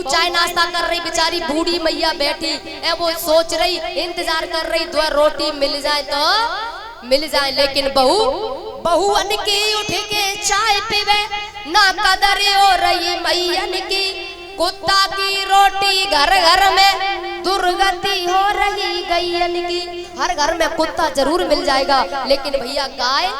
चाय नाश्ता कर रही, बेचारी बूढ़ी मैया बैठी है, वो सोच रही, इंतजार कर रही, दो रोटी मिल जाए तो मिल जाए, लेकिन बहुअन की उठ के चाय पीवे ना कदर हो रही मैयन की। कुत्ता की रोटी घर घर में दुर्गति हो रही गैयन की। हर घर में कुत्ता जरूर मिल जाएगा, लेकिन भैया गाय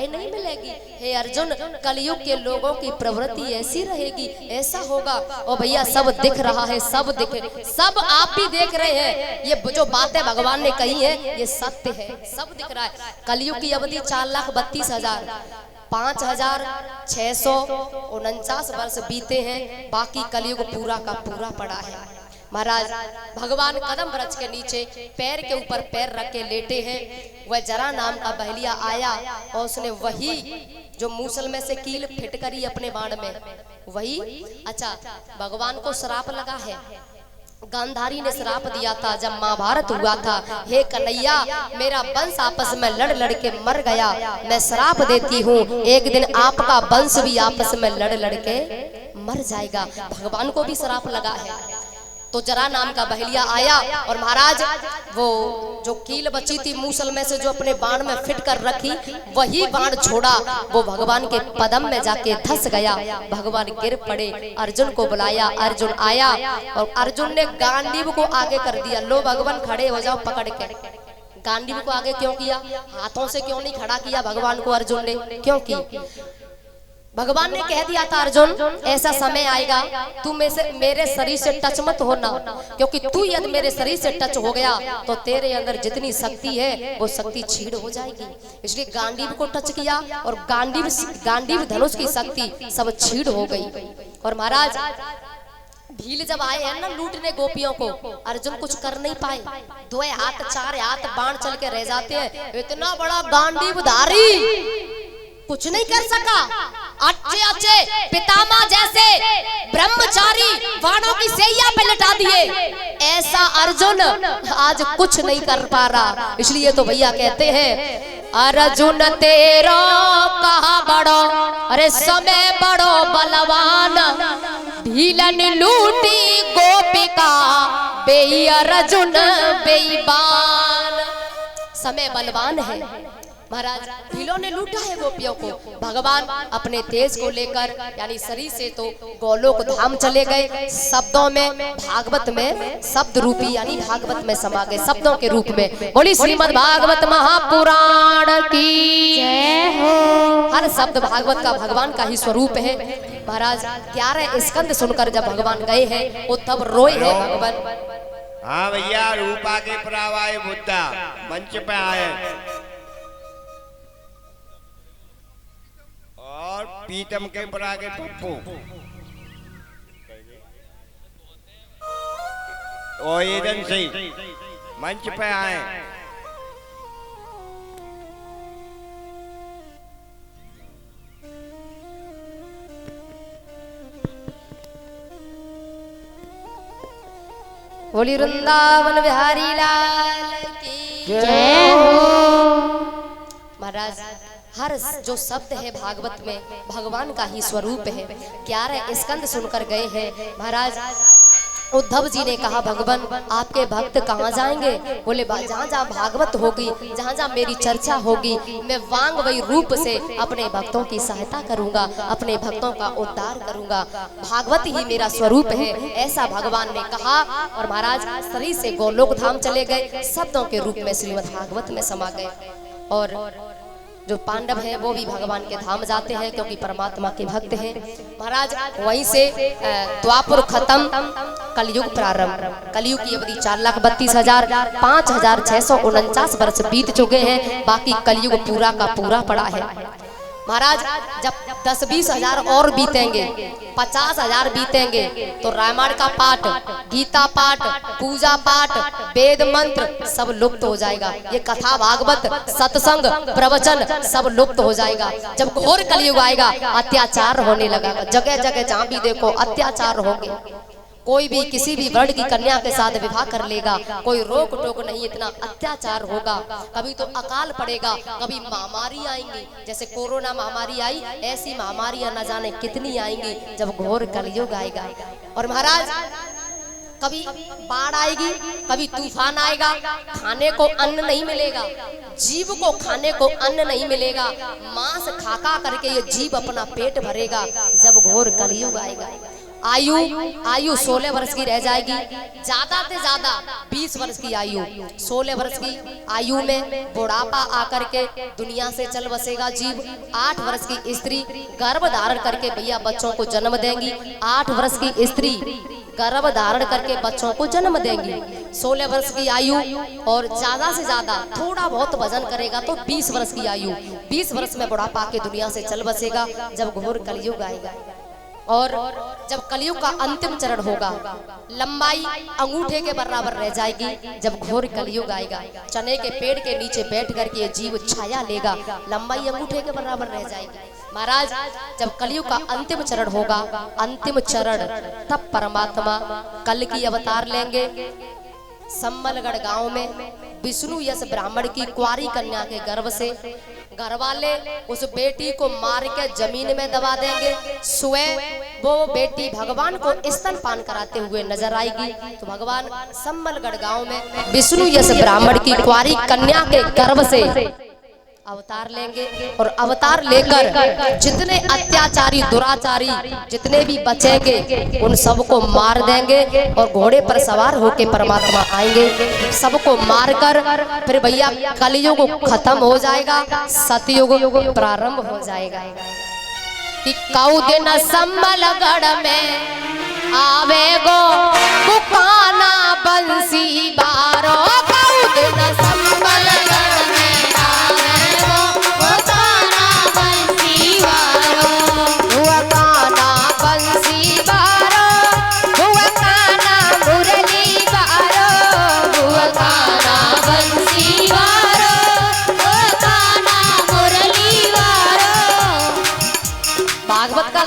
नहीं मिलेगी। हे अर्जुन, कलयुग के लोगों की प्रवृत्ति ऐसी रहेगी, ऐसा होगा। और भैया सब दिख रहा है, सब आप भी देख रहे हैं। ये जो बातें भगवान ने कही है ये सत्य है, सब दिख रहा है। कलयुग की अवधि 4,32,000 5,649 वर्ष बीते हैं, बाकी कलयुग पूरा का पूरा पड़ा है। महाराज भगवान कदम वृक्ष के नीचे पैर के ऊपर पैर रख के लेटे हैं। वह जरा नाम का बहलिया आया और उसने वही जो मूसल में से कील फिट करी अपने बाण में, वही अच्छा भगवान को श्राप लगा है। गांधारी ने श्राप दिया था जब महाभारत हुआ था, हे कन्हैया मेरा वंश आपस में लड़ लड़ के मर गया, मैं श्राप देती हूँ एक दिन आपका वंश भी आपस में लड़ लड़ के मर जाएगा। भगवान को भी श्राप लगा है। तो जरा नाम का बहलिया आया और महाराज वो जो कील बची थी मूसल में से जो अपने बाण में फिट कर रखी, वही बाण छोड़ा, वो भगवान के पदम में जाके धस गया। भगवान गिर पड़े, अर्जुन को बुलाया, अर्जुन आया और अर्जुन ने गांडीव को आगे कर दिया। लो भगवान खड़े हो जाओ पकड़ के। गांडीव को आगे क्यों किया? हाथों से क्यों नहीं खड़ा किया भगवान को अर्जुन ने? क्योंकि भगवान ने कह दिया था अर्जुन ऐसा समय आएगा तू मेरे शरीर से टच मत होना, क्योंकि तू यदि मेरे शरीर से टच हो गया तो तेरे अंदर जितनी शक्ति है वो शक्ति छीड़ हो जाएगी। इसलिए गांडीव को टच किया और गांडीव धनुष की शक्ति सब छीड़ हो गई। और महाराज भील जब आए हैं ना लूटने गोपियों को, अर्जुन कुछ कर नहीं पाए। 2 हाथ 4 हाथ बाण चल के रह जाते हैं। इतना बड़ा गांडीव धारी कुछ नहीं कर सका। अच्छे पितामह जैसे ब्रह्मचारी बाणों की सैया पे लटा दिए, ऐसा अर्जुन आज कुछ नहीं कर पा रहा। इसलिए तो भैया कहते हैं अर्जुन तेरो कहा बड़ो, अरे समय बड़ो बलवान, भीलन लूटी गोपिका बेई अर्जुन बेईमान। समय बलवान है महाराज, भीलों ने लूटा है गोपियों को। भगवान अपने तेज को लेकर यानी शरीर से तो गोलोक धाम चले गए, शब्दों में भागवत में शब्द रूपी यानी भागवत में समा गए शब्दों के रूप में। बोली श्रीमद् भागवत महापुराण की जय हो। हर शब्द भागवत का भगवान का ही स्वरूप है महाराज। 11 स्कंद सुनकर जब भगवान गए हैं वो तब रोए हैं भगवान। हाँ भैया, रूपा के प्रवाह बुद्धा मंच पे आए और पीतम के परा के पप्पू और एजेंसी मंच पे आए। बोली वृंदावन बिहारी लाल की जय हो। महाराज हर जो शब्द है भागवत में भगवान का ही स्वरूप है। 11 स्कंद सुनकर गए हैं महाराज। उद्धव जी ने कहा भगवान आपके भक्त कहाँ जाएंगे? बोले जहाँ जहाँ भागवत होगी, जहाँ जहाँ मेरी चर्चा होगी, मैं वांग वही रूप से अपने भक्तों की सहायता करूंगा, अपने भक्तों का उद्धार करूंगा। भागवत ही मेरा स्वरूप है, ऐसा भगवान ने कहा। और महाराज शरीर से गोलोक धाम चले गए, शब्दों के रूप में श्रीमद् भागवत में समा गए। और जो पांडव हैं वो भी भगवान के धाम जाते हैं क्योंकि परमात्मा के भक्त हैं महाराज। वहीं से द्वापर खत्म, कलयुग प्रारंभ। कलयुग की अवधि 4,32,000 5,649 वर्ष बीत चुके हैं, बाकी कलयुग पूरा का पूरा पड़ा है महाराज। जब 10-20 हजार और बीतेंगे, 50,000 बीतेंगे तो रामायण का पाठ, गीता पाठ, पूजा पाठ, वेद मंत्र सब लुप्त हो जाएगा। ये कथा भागवत सत्संग प्रवचन सब लुप्त हो जाएगा। जब घोर कलयुग आएगा अत्याचार होने लगा, जगह जगह जहाँ भी देखो अत्याचार होंगे। कोई भी किसी भी वर्ण की कन्या के साथ विवाह कर लेगा, कोई रोक टोक नहीं, इतना अत्याचार होगा। कभी तो अकाल पड़ेगा, कभी महामारी आएंगी, जैसे कोरोना महामारी आई ऐसी महामारियां न जाने कितनी आएंगी जब घोर कलयुग आएगा। और महाराज कभी बाढ़ आएगी, कभी तूफान आएगा, खाने को अन्न नहीं मिलेगा, जीव को खाने को अन्न नहीं मिलेगा, मांस खा खा करके ये जीव अपना पेट भरेगा जब घोर कलयुग आएगा। आयु 16 वर्ष की रह जाएगी, ज्यादा से ज्यादा 20 वर्ष की आयु। 16 वर्ष की आयु में बुढ़ापा आकर के दुनिया से चल बसेगा जीव। 8 वर्ष की स्त्री गर्भ धारण करके भैया बच्चों को जन्म देंगी। 8 वर्ष की स्त्री गर्भ धारण करके बच्चों को जन्म देंगी। 16 वर्ष की आयु और ज्यादा से ज्यादा थोड़ा बहुत वजन करेगा तो 20 वर्ष की आयु। 20 वर्ष में बुढ़ापा के दुनिया से चल बसेगा जब घोर कलयुग आएगा। और जब कलयुग का अंतिम चरण होगा, लंबाई अंगूठे के बराबर रह जाएगी जब घोर कलयुग आएगा। चने के पेड़ के नीचे बैठ करके ये जीव छाया लेगा, लंबाई अंगूठे के बराबर रह जाएगी। महाराज जब कलयुग का अंतिम चरण होगा, अंतिम चरण, तब परमात्मा कल की अवतार लेंगे। सम्मलगढ़ गांव में विष्णु यश ब्राह्मण की कुंवारी कन्या के गर्भ से घर वाले उस बेटी को मार के जमीन में दबा देंगे। स्वयं वो बेटी भगवान को स्तनपान कराते हुए नजर आएगी। तो भगवान सम्मलगढ़ गांव में विष्णु यश ब्राह्मण की कुंवारी कन्या के गर्भ से अवतार लेंगे और अवतार लेकर जितने अत्याचारी दुराचारी जितने भी बचेंगे उन सबको मार देंगे और घोड़े पर सवार होके परमात्मा आएंगे। सबको मारकर फिर भैया कलयुग खत्म हो जाएगा, सतयुग प्रारंभ हो जाएगा। कि कौ दिन सम्मलगढ़ में आवेगो बुकाना बंसी बारो, कौ दिन सम्मलगढ़ में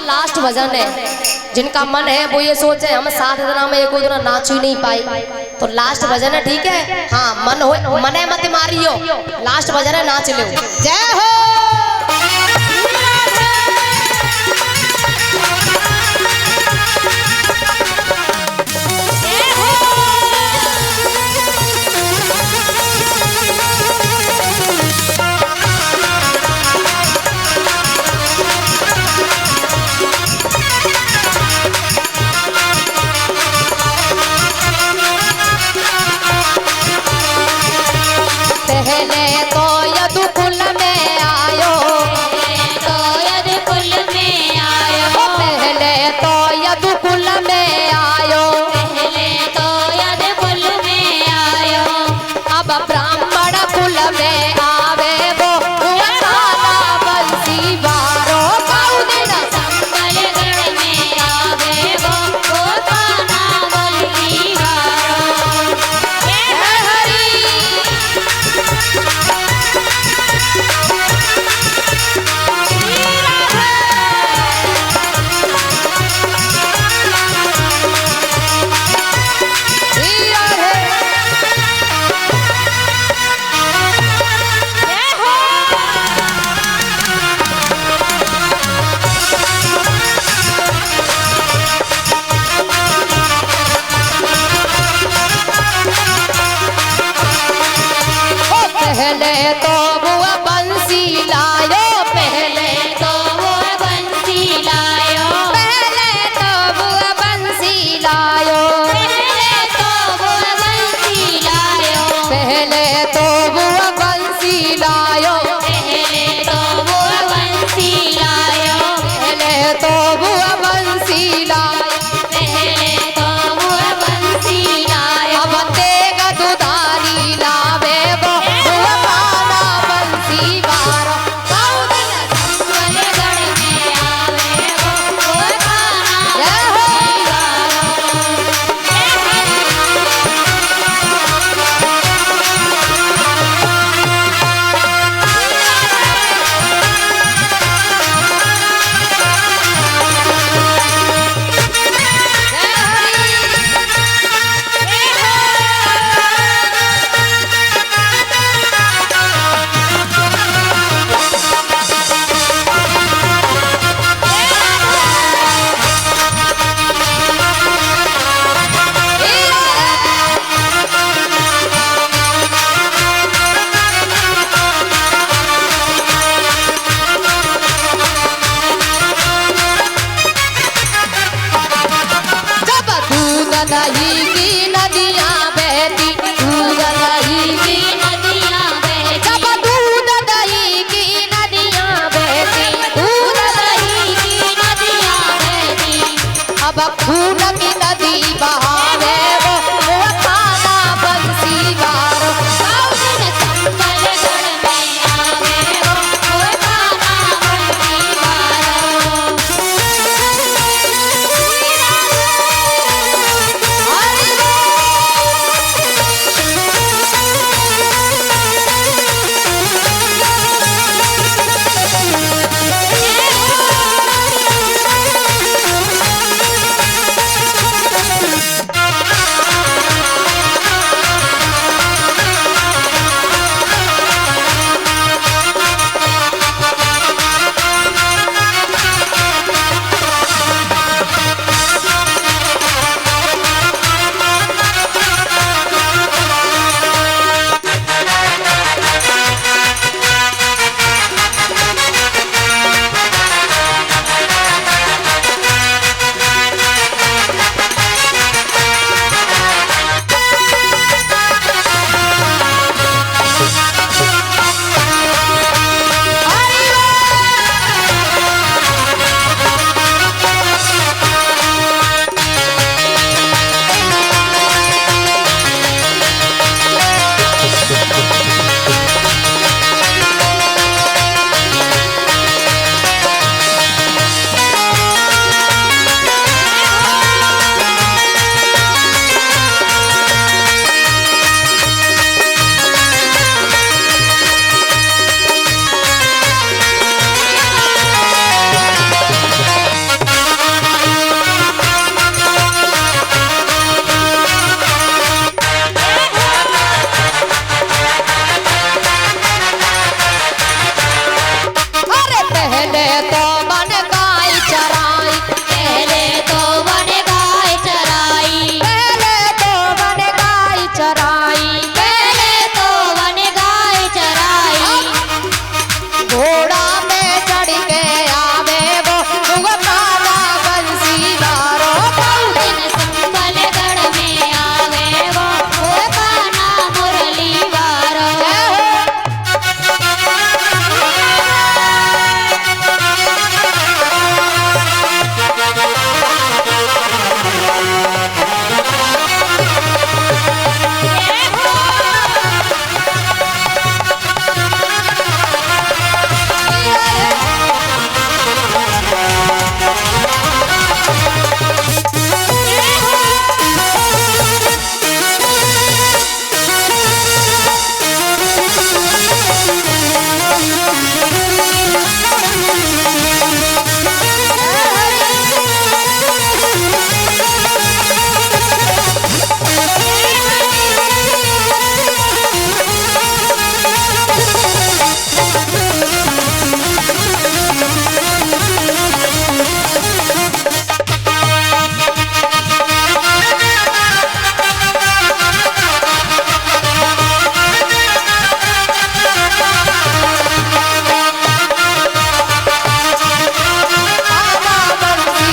लास्ट भजन है। जिनका मन है वो ये सोचे हम 7 दिन में एक दिन नाच ही नहीं पाई, तो लास्ट भजन है, ठीक है। हाँ मन हो, मने मत मारियो, लास्ट भजन है, नाच लो। जय हो। पहले तो यदुकुल में आयो नदी